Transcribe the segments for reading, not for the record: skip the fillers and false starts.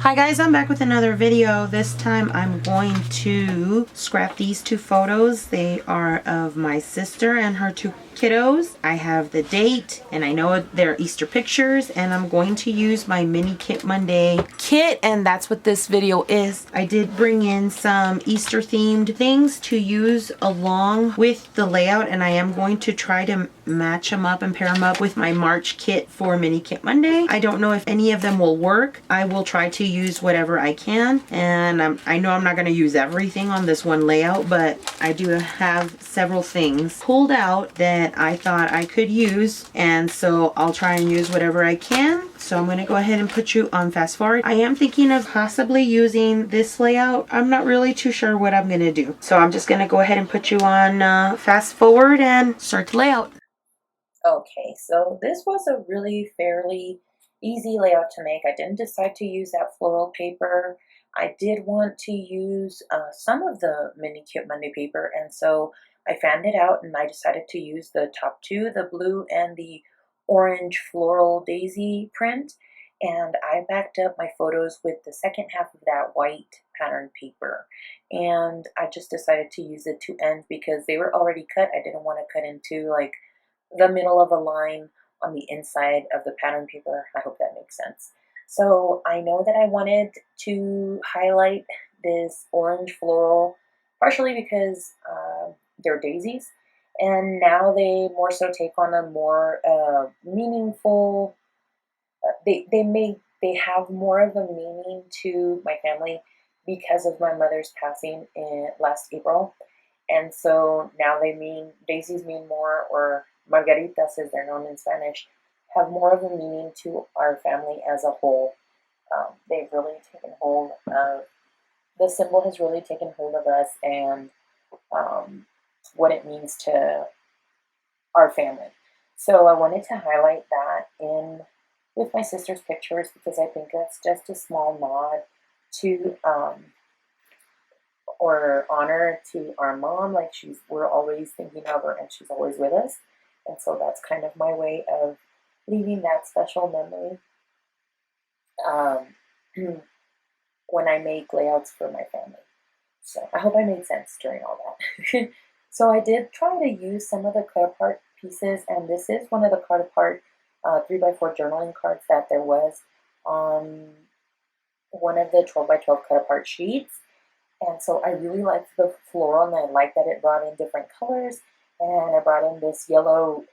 Hi guys, I'm back with another video. This time I'm going to scrap these two photos. They are of my sister and her two kiddos. I have the date and I know they're Easter pictures, and I'm going to use my mini Kit Monday kit, and that's what this video is. I did bring in some Easter themed things to use along with the layout, and I am going to try to match them up and pair them up with my March kit for mini Kit Monday. I don't know if any of them will work. I will try to use whatever I can, and I know I'm not going to use everything on this one layout, but I do have several things pulled out that I thought I could use, and so I'll try and use whatever I can. So I'm going to go ahead and put you on fast forward. I am thinking of possibly using this layout. I'm not really too sure what I'm going to do. So I'm just going to go ahead and put you on fast forward and start the layout. Okay, so this was a really fairly easy layout to make. I didn't decide to use that floral paper. I did want to use some of the mini Kit Monday paper, and so I fanned it out and I decided to use the top two, the blue and the orange floral daisy print, and I backed up my photos with the second half of that white pattern paper. And I just decided to use the two ends because they were already cut. I didn't want to cut into like the middle of a line on the inside of the pattern paper. I hope that makes sense. So I know that I wanted to highlight this orange floral, partially because they're daisies, and now they more so take on a more meaningful. They have more of a meaning to my family because of my mother's passing in last April, and so now daisies mean more, or margaritas as they're known in Spanish, have more of a meaning to our family as a whole. They've really taken hold of, the symbol has really taken hold of us, and what it means to our family. So I wanted to highlight that in with my sister's pictures because I think that's just a small nod to or honor to our mom. Like we're always thinking of her and she's always with us, and so that's kind of my way of leaving that special memory um, when I make layouts for my family. So I hope I made sense during all that. So I did try to use some of the cut apart pieces, and this is one of the cut apart 3x4 journaling cards that there was on one of the 12x12 cut apart sheets. And so I really liked the floral, and I liked that it brought in different colors, and I brought in this yellow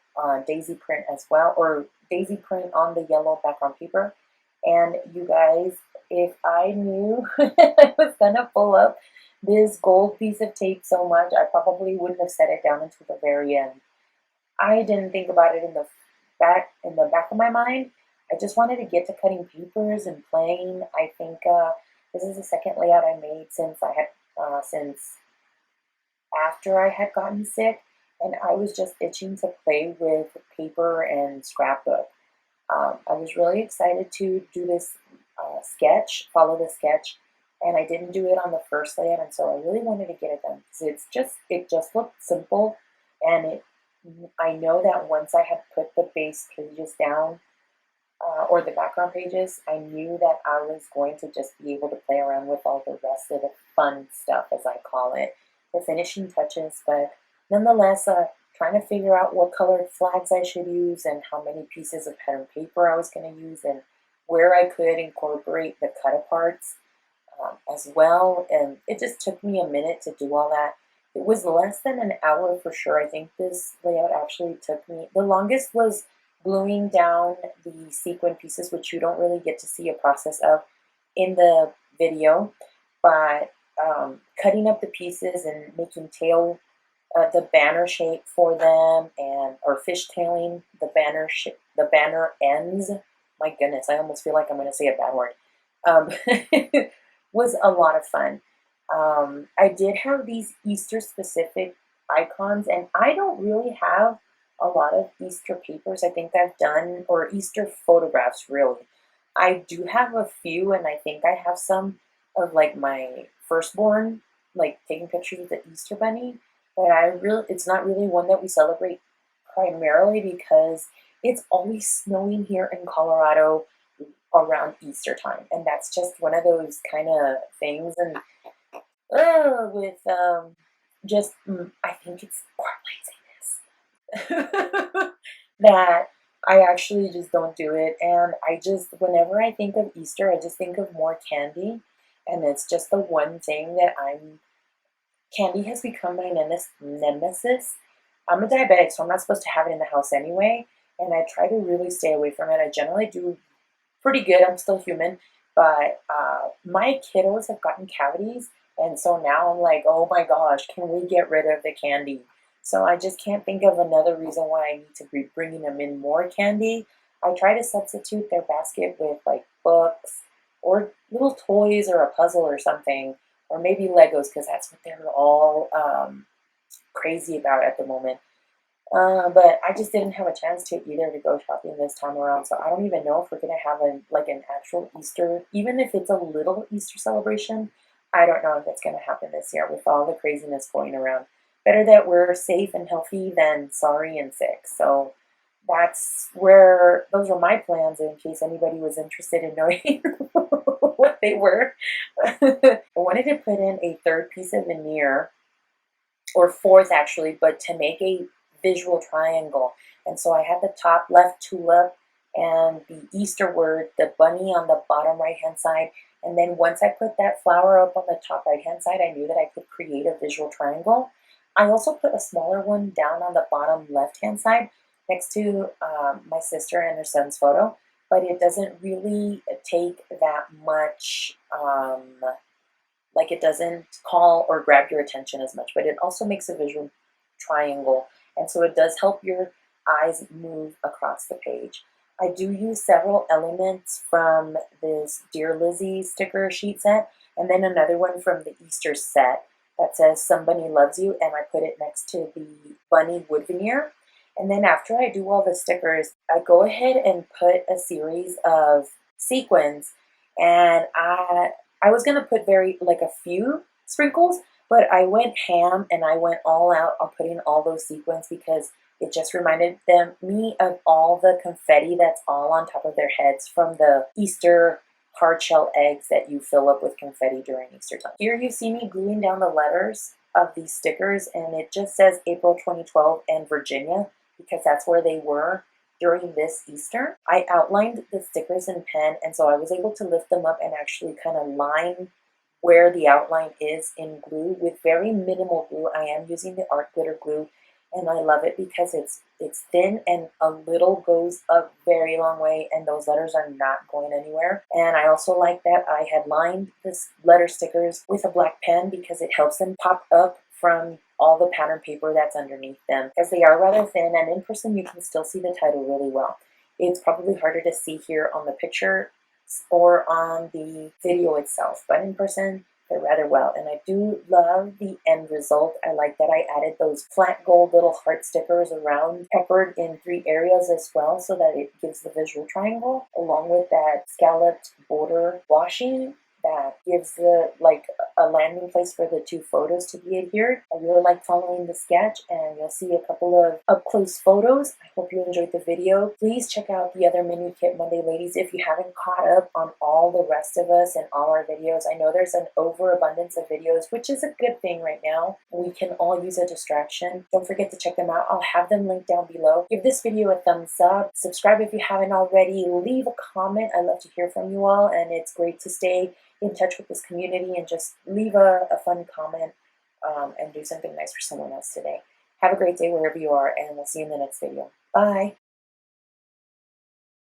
daisy print as well, or daisy print on the yellow background paper. And you guys, if I knew I was gonna pull up this gold piece of tape so much, I probably wouldn't have set it down until the very end. I didn't think about it in the back of my mind. I just wanted to get to cutting papers and playing. I think this is the second layout I made since after I had gotten sick, and I was just itching to play with paper and scrapbook. I was really excited to do this follow the sketch, and I didn't do it on the first layout, and so I really wanted to get it done because it just looked simple, and I know that once I had put the base pages down, or the background pages, I knew that I was going to just be able to play around with all the rest of the fun stuff, as I call it, the finishing touches. But nonetheless, trying to figure out what colored flags I should use and how many pieces of pattern paper I was going to use and where I could incorporate the cut aparts as well. And it just took me a minute to do all that. It was less than an hour for sure. I think this layout actually took me, the longest was gluing down the sequin pieces, which you don't really get to see a process of in the video, but cutting up the pieces and making the banner shape for them, and or fishtailing the banner ends. My goodness, I almost feel like I'm going to say a bad word. Um, was a lot of fun. I did have these Easter specific icons, and I don't really have a lot of Easter papers I think I've done, or Easter photographs really. I do have a few, and I think I have some of like my firstborn, like taking pictures with the Easter bunny, but it's not really one that we celebrate primarily because it's always snowing here in Colorado. around Easter time, and that's just one of those kind of things. And with just I think it's core laziness that I actually just don't do it. And I just, whenever I think of Easter, I just think of more candy, and it's just the one thing that candy has become my nemesis. I'm a diabetic, so I'm not supposed to have it in the house anyway, and I try to really stay away from it. I generally do pretty good. I'm still human, but my kiddos have gotten cavities, and so now I'm like, oh my gosh, can we get rid of the candy? So I just can't think of another reason why I need to be bringing them in more candy. I try to substitute their basket with like books or little toys or a puzzle or something, or maybe Legos because that's what they're all crazy about at the moment. But I just didn't have a chance to either to go shopping this time around, so I don't even know if we're gonna have an actual Easter, even if it's a little Easter celebration. I don't know if it's gonna happen this year with all the craziness going around. Better that we're safe and healthy than sorry and sick. So those are my plans in case anybody was interested in knowing what they were. I wanted to put in a third piece of veneer, or fourth actually, but to make a visual triangle. And so I had the top left tulip and the Easter word, the bunny on the bottom right hand side. And then once I put that flower up on the top right hand side, I knew that I could create a visual triangle. I also put a smaller one down on the bottom left hand side next to my sister and her son's photo, but it doesn't really take that much, like it doesn't call or grab your attention as much, but it also makes a visual triangle, and so it does help your eyes move across the page. I do use several elements from this Dear Lizzie sticker sheet set, and then another one from the Easter set that says Somebody Loves You, and I put it next to the bunny wood veneer. And then after I do all the stickers, I go ahead and put a series of sequins, and I was gonna put a few sprinkles, but I went ham and I went all out on putting all those sequins because it just reminded me of all the confetti that's all on top of their heads from the Easter hard shell eggs that you fill up with confetti during Easter time. Here you see me gluing down the letters of these stickers, and it just says April 2012 and Virginia because that's where they were during this Easter. I outlined the stickers in pen, and so I was able to lift them up and actually kind of line where the outline is in glue with very minimal glue. I am using the art glitter glue, and I love it because it's thin and a little goes a very long way, and those letters are not going anywhere. And I also like that I had lined this letter stickers with a black pen because it helps them pop up from all the pattern paper that's underneath them, as they are rather thin, and in person you can still see the title really well. It's probably harder to see here on the picture or on the video itself, but in person they're rather well, and I do love the end result. I like that I added those flat gold little heart stickers around, peppered in 3 areas as well, so that it gives the visual triangle, along with that scalloped border washi that gives a landing place for the 2 photos to be adhered. I really like following the sketch, and you'll see a couple of up-close photos. I hope you enjoyed the video. Please check out the other Mini Kit Monday ladies if you haven't caught up on all the rest of us and all our videos. I know there's an overabundance of videos, which is a good thing right now. We can all use a distraction. Don't forget to check them out. I'll have them linked down below. Give this video a thumbs up. Subscribe if you haven't already. Leave a comment. I love to hear from you all, and it's great to stay in touch with this community and just leave a fun comment and do something nice for someone else today. Have a great day wherever you are, and we'll see you in the next video. Bye!